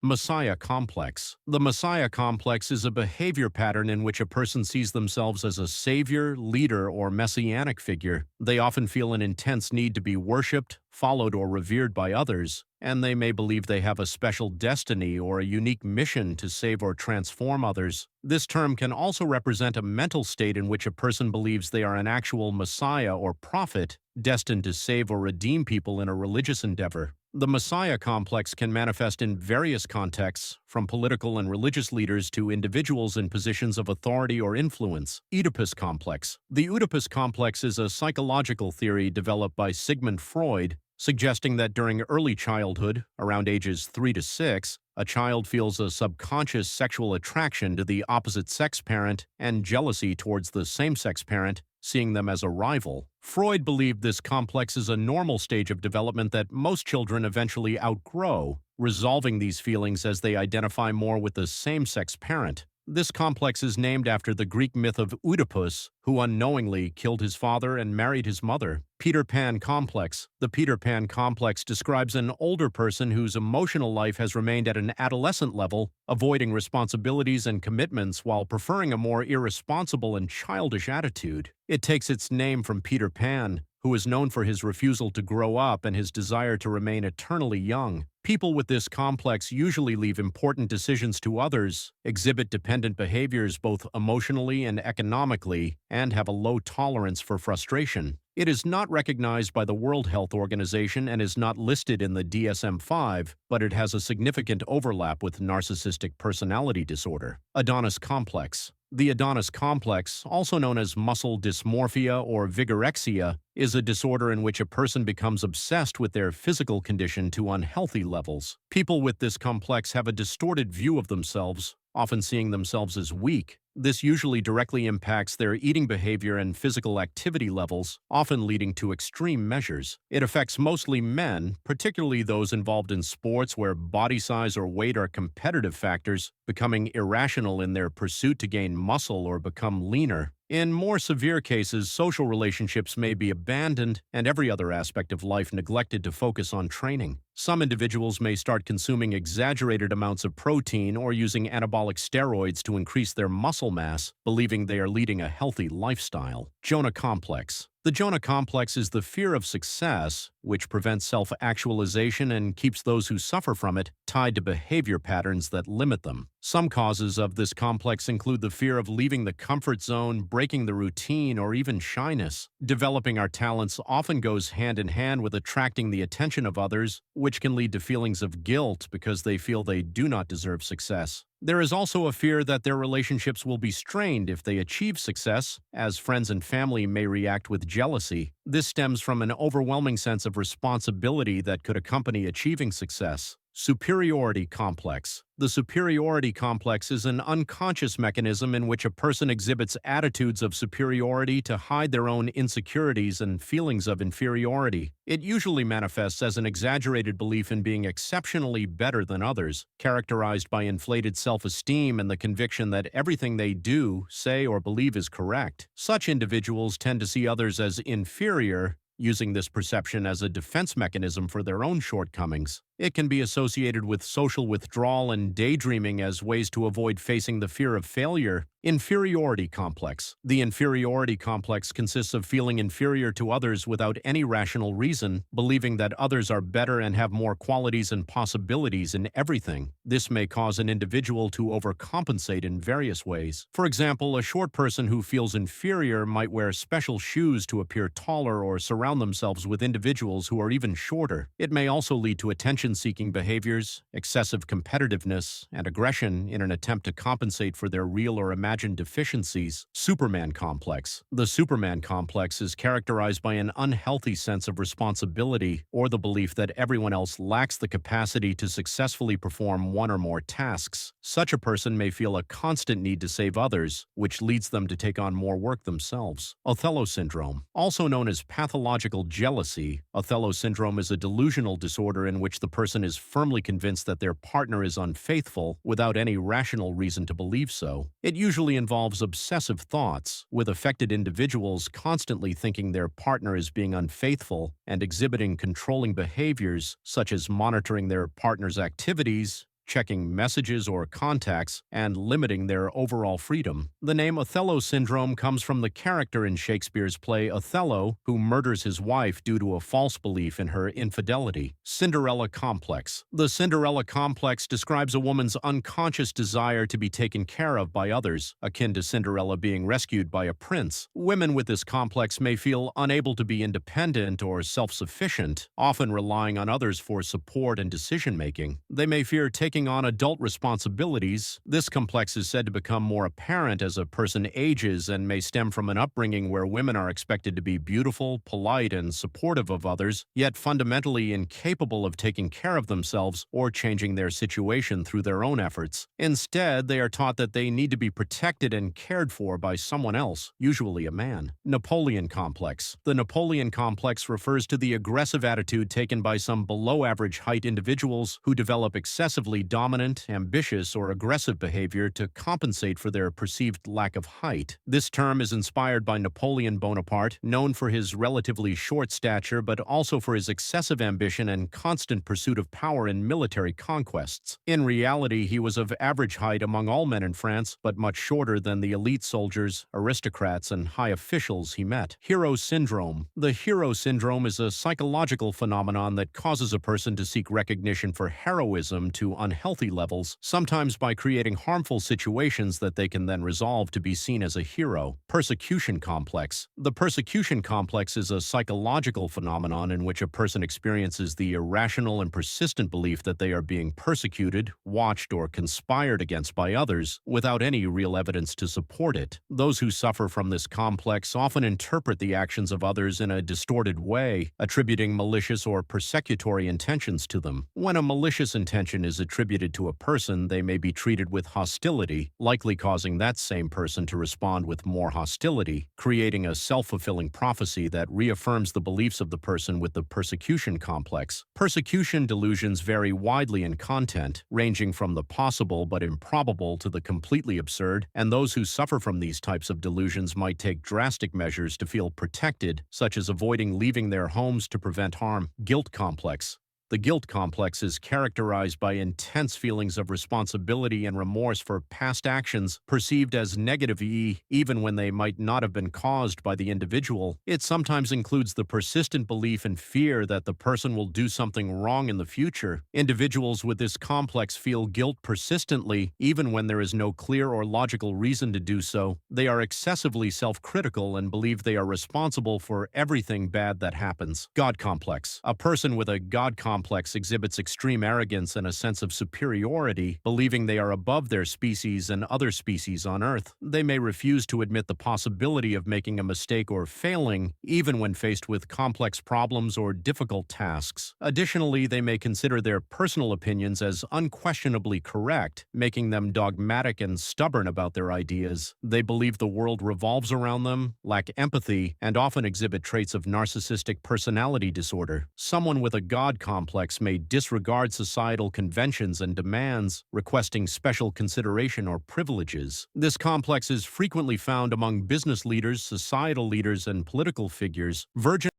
Messiah Complex. The Messiah Complex is a behavior pattern in which a person sees themselves as a savior, leader, or messianic figure. They often feel an intense need to be worshipped, followed, or revered by others, and they may believe they have a special destiny or a unique mission to save or transform others. This term can also represent a mental state in which a person believes they are an actual Messiah or prophet, destined to save or redeem people in a religious endeavor. The Messiah complex can manifest in various contexts, from political and religious leaders to individuals in positions of authority or influence. Oedipus Complex. The Oedipus Complex is a psychological theory developed by Sigmund Freud, suggesting that during early childhood, around ages 3 to 6, a child feels a subconscious sexual attraction to the opposite sex parent and jealousy towards the same-sex parent, seeing them as a rival. Freud believed this complex is a normal stage of development that most children eventually outgrow, resolving these feelings as they identify more with the same-sex parent. This complex is named after the Greek myth of Oedipus, who unknowingly killed his father and married his mother. Peter Pan Complex. The Peter Pan Complex describes an older person whose emotional life has remained at an adolescent level, avoiding responsibilities and commitments while preferring a more irresponsible and childish attitude. It takes its name from Peter Pan, who is known for his refusal to grow up and his desire to remain eternally young. People with this complex usually leave important decisions to others, exhibit dependent behaviors both emotionally and economically, and have a low tolerance for frustration. It is not recognized by the World Health Organization and is not listed in the DSM-5, but it has a significant overlap with narcissistic personality disorder. Adonis Complex. The Adonis Complex, also known as muscle dysmorphia or vigorexia, is a disorder in which a person becomes obsessed with their physical condition to unhealthy levels. People with this complex have a distorted view of themselves, often seeing themselves as weak. This usually directly impacts their eating behavior and physical activity levels, often leading to extreme measures. It affects mostly men, particularly those involved in sports where body size or weight are competitive factors, becoming irrational in their pursuit to gain muscle or become leaner. In more severe cases, social relationships may be abandoned and every other aspect of life neglected to focus on training. Some individuals may start consuming exaggerated amounts of protein or using anabolic steroids to increase their muscle mass, believing they are leading a healthy lifestyle. Jonah Complex. The Jonah Complex is the fear of success, which prevents self-actualization and keeps those who suffer from it tied to behavior patterns that limit them. Some causes of this complex include the fear of leaving the comfort zone, breaking the routine, or even shyness. Developing our talents often goes hand in hand with attracting the attention of others, which can lead to feelings of guilt because they feel they do not deserve success. There is also a fear that their relationships will be strained if they achieve success, as friends and family may react with jealousy. This stems from an overwhelming sense of responsibility that could accompany achieving success. Superiority Complex. The superiority complex is an unconscious mechanism in which a person exhibits attitudes of superiority to hide their own insecurities and feelings of inferiority. It usually manifests as an exaggerated belief in being exceptionally better than others, characterized by inflated self-esteem and the conviction that everything they do, say, or believe is correct. Such individuals tend to see others as inferior, using this perception as a defense mechanism for their own shortcomings. It can be associated with social withdrawal and daydreaming as ways to avoid facing the fear of failure. Inferiority Complex. The inferiority complex consists of feeling inferior to others without any rational reason, believing that others are better and have more qualities and possibilities in everything. This may cause an individual to overcompensate in various ways. For example, a short person who feels inferior might wear special shoes to appear taller or surround themselves with individuals who are even shorter. It may also lead to attention-seeking behaviors, excessive competitiveness, and aggression in an attempt to compensate for their real or imagined deficiencies. Superman Complex. The Superman Complex is characterized by an unhealthy sense of responsibility or the belief that everyone else lacks the capacity to successfully perform one or more tasks. Such a person may feel a constant need to save others, which leads them to take on more work themselves. Othello Syndrome. Also known as pathological jealousy, Othello Syndrome is a delusional disorder in which the person is firmly convinced that their partner is unfaithful without any rational reason to believe so. It usually involves obsessive thoughts, with affected individuals constantly thinking their partner is being unfaithful and exhibiting controlling behaviors such as monitoring their partner's activities, checking messages or contacts, and limiting their overall freedom. The name Othello Syndrome comes from the character in Shakespeare's play Othello, who murders his wife due to a false belief in her infidelity. Cinderella Complex. The Cinderella Complex describes a woman's unconscious desire to be taken care of by others, akin to Cinderella being rescued by a prince. Women with this complex may feel unable to be independent or self-sufficient, often relying on others for support and decision-making. They may fear taking on adult responsibilities. This complex is said to become more apparent as a person ages and may stem from an upbringing where women are expected to be beautiful, polite, and supportive of others, yet fundamentally incapable of taking care of themselves or changing their situation through their own efforts. Instead, they are taught that they need to be protected and cared for by someone else, usually a man. Napoleon Complex. The Napoleon Complex refers to the aggressive attitude taken by some below-average height individuals who develop excessively dominant, ambitious, or aggressive behavior to compensate for their perceived lack of height. This term is inspired by Napoleon Bonaparte, known for his relatively short stature but also for his excessive ambition and constant pursuit of power in military conquests. In reality, he was of average height among all men in France, but much shorter than the elite soldiers, aristocrats, and high officials he met. Hero Syndrome. The hero syndrome is a psychological phenomenon that causes a person to seek recognition for heroism to unhealthy levels, sometimes by creating harmful situations that they can then resolve to be seen as a hero. Persecution Complex. The persecution complex is a psychological phenomenon in which a person experiences the irrational and persistent belief that they are being persecuted, watched, or conspired against by others, without any real evidence to support it. Those who suffer from this complex often interpret the actions of others in a distorted way, attributing malicious or persecutory intentions to them. When a malicious intention is attributed to a person, they may be treated with hostility, likely causing that same person to respond with more hostility, creating a self-fulfilling prophecy that reaffirms the beliefs of the person with the persecution complex. Persecution delusions vary widely in content, ranging from the possible but improbable to the completely absurd, and those who suffer from these types of delusions might take drastic measures to feel protected, such as avoiding leaving their homes to prevent harm. Guilt complex. The guilt complex is characterized by intense feelings of responsibility and remorse for past actions perceived as negative even when they might not have been caused by the individual. It sometimes includes the persistent belief and fear that the person will do something wrong in the future. Individuals with this complex feel guilt persistently, even when there is no clear or logical reason to do so. They are excessively self-critical and believe they are responsible for everything bad that happens. God complex. A person with a God complex exhibits extreme arrogance and a sense of superiority, believing they are above their species and other species on Earth. They may refuse to admit the possibility of making a mistake or failing, even when faced with complex problems or difficult tasks. Additionally, they may consider their personal opinions as unquestionably correct, making them dogmatic and stubborn about their ideas. They believe the world revolves around them, lack empathy, and often exhibit traits of narcissistic personality disorder. Someone with a God complex may disregard societal conventions and demands, requesting special consideration or privileges. This complex is frequently found among business leaders, societal leaders, and political figures. Virgin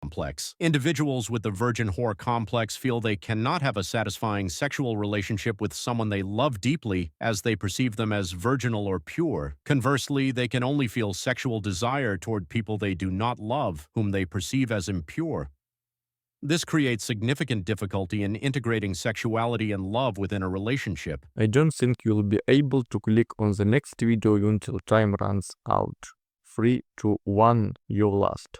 complex. Individuals with the virgin whore complex feel they cannot have a satisfying sexual relationship with someone they love deeply, as they perceive them as virginal or pure. Conversely, they can only feel sexual desire toward people they do not love, whom they perceive as impure. This creates significant difficulty in integrating sexuality and love within a relationship. I don't think you'll be able to click on the next video until time runs out. 3, 2, 1, you're lost.